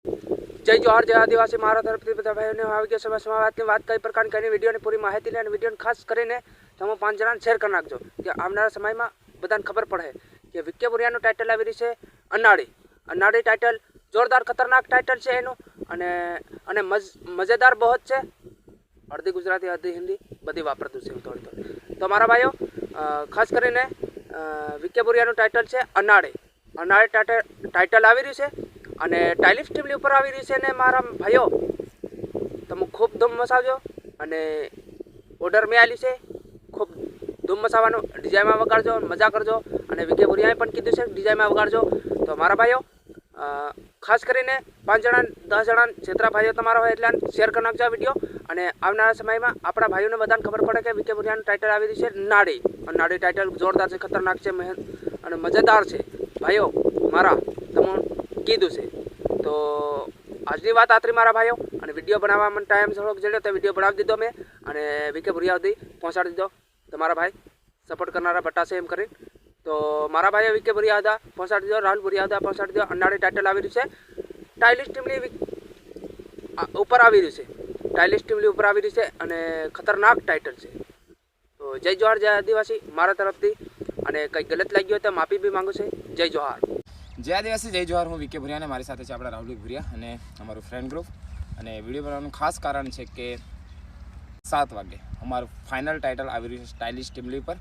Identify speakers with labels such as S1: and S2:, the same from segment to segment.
S1: જય જોહાર, જય આદિવાસી. મારા તરફથી બધા ભાઈઓને આવી ગયા સમયમાં વાત કઈ પ્રકારની કરીને વિડીયોની પૂરી માહિતી લે અને વિડીયોને ખાસ કરીને તમે 5 જણાને શેર કરી નાખજો કે આવનારા સમયમાં બધાને ખબર પડે કે વિકે બોરિયાનું ટાઇટલ આવી રહ્યું છે અનાડી ટાઇટલ જોરદાર ખતરનાક ટાઇટલ છે એનું અને મજેદાર બહુ છે. અડધી ગુજરાતી અડધી હિન્દી બધી વાપરતું છે થોડી. તો મારા ભાઈઓ ખાસ કરીને વિકે બોરિયાનું ટાઇટલ છે અનાડી ટાઇટલ આવી રહ્યું છે અને ટાઇલિશ ટીમની ઉપર આવી રહી છે. ને મારા ભાઈઓ તમે ખૂબ ધૂમ મચાવજો અને ઓર્ડર મેં આવેલી છે, ખૂબ ધૂમ મચાવવાનું. ડીજાઈમાં વગાડજો, મજા કરજો. અને વિકે બોરિયાએ પણ કીધું છે ડીજાઈમાં વગાડજો. તો મારા ભાઈઓ ખાસ કરીને 5 જણા 10 જણા જેટલા ભાઈઓ તમારા હોય એટલે શેર કરી નાખજો આ વિડીયો. અને આવનારા સમયમાં આપણા ભાઈઓને બધાને ખબર પડે કે વિકે બોરિયાનું ટાઇટલ આવી રહ્યું છે નાડી ટાઇટલ જોરદાર છે, ખતરનાક છે અને મજેદાર છે. ભાઈઓ મારા તમે કીધું છે. તો આજની વાત આતરી મારા ભાઈઓ. અને વિડીયો બનાવવા મને ટાઈમ થોડોક જડ્યો તો વિડીયો બનાવી દીધો મેં અને વિકે બોરિયા સુધી પહોંચાડી દીધો. તમારા ભાઈ સપોર્ટ કરનારા બટાશે એમ કરી. તો મારા ભાઈએ વિકે બોરિયા હતા પહોંચાડી દીધો, રાહુલ બોરિયા હતા પહોંચાડી દીધો. અનાડી ટાઇટલ આવી રહ્યું છે, ટાઇલિશ ટીમની ઉપર આવી રહ્યું છે, ટાઇલિશ ટીમની ઉપર આવી રહ્યું છે અને ખતરનાક ટાઇટલ છે. તો જય જોહાર, જય આદિવાસી મારા તરફથી. અને કંઈ ગલત લાગ્યું હોય તો માફી બી માંગુ છે. જય જોહાર,
S2: જય આદિવાસી, જય જોહાર. હું વિકે બોરિયા અને મારી સાથે છે આપણા રાહુલ બોરિયા અને અમારું ફ્રેન્ડ ગ્રુપ. અને વિડીયો બનાવવાનું ખાસ કારણ છે કે 7 વાગે અમારું ફાઇનલ ટાઇટલ આવી રહ્યું છે સ્ટાઇલિશ ટીમલી પર.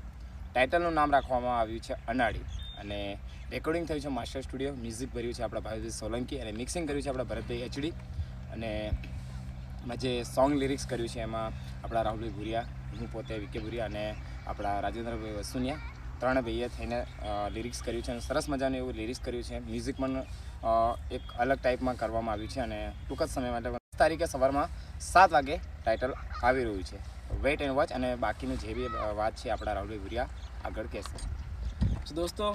S2: ટાઇટલનું નામ રાખવામાં આવ્યું છે અનાડી અને રેકોર્ડિંગ થયું છે માસ્ટર સ્ટુડિયો. મ્યુઝિક ભર્યું છે આપણા ભાઈ સોલંકી અને મિક્સિંગ કર્યું છે આપણા ભરતભાઈ એચડી. અને એમાં જે સોંગ લિરિક્સ કર્યું છે એમાં આપણા રાહુલ બોરિયા, હું પોતે વિકે બોરિયા અને આપણા રાજેન્દ્રભાઈ વસુનિયા 3 ભાઈએ થઈને લિરિક્સ કર્યું છે અને સરસ મજાનું એવું લિરિક્સ કર્યું છે. મ્યુઝિક પણ એક અલગ ટાઈપમાં કરવામાં આવ્યું છે અને ટૂંક જ સમય માટે 10 તારીખે સવારમાં 7 વાગે ટાઇટલ આવી રહ્યું છે. Weight and watch. અને બાકીનું જે બી વાત છે આપણા રાહુલ બોરિયા આગળ કહેશે.
S3: તો દોસ્તો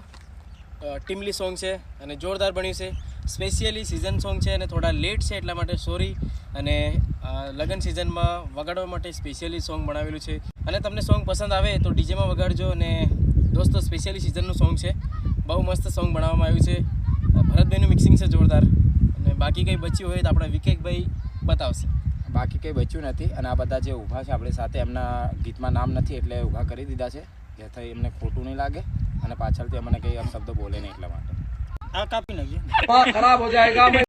S3: ટીમલી સોંગ છે અને જોરદાર બન્યું છે. સ્પેશિયલી સિઝન સોંગ છે અને થોડા લેટ છે એટલા માટે સોરી. અને લગ્ન સિઝનમાં વગાડવા માટે સ્પેશિયલી સોંગ બનાવેલું છે. અને તમને સોંગ પસંદ આવે તો ડીજેમાં વગાડજો. અને દોસ્તો સ્પેશિયલી સિઝનનું સોંગ છે, બહુ મસ્ત સોંગ બનાવવામાં આવ્યું છે. ભરતભાઈનું મિક્સિંગ છે જોરદાર. અને બાકી કંઈ બચ્યું હોય તો આપણા વિકેકભાઈ બતાવશે.
S2: બાકી કંઈ બચ્યું નથી. અને આ બધા જે ઊભા છે આપણી સાથે એમના ગીતમાં નામ નથી એટલે ઊભા કરી દીધા છે જેથી એમને ખોટું નહીં લાગે અને પાછળથી અમને કંઈ શબ્દો બોલે નહીં એટલા માટે.
S3: આ કાપી નાખીએ.
S1: ખરાબ હો જાયગા.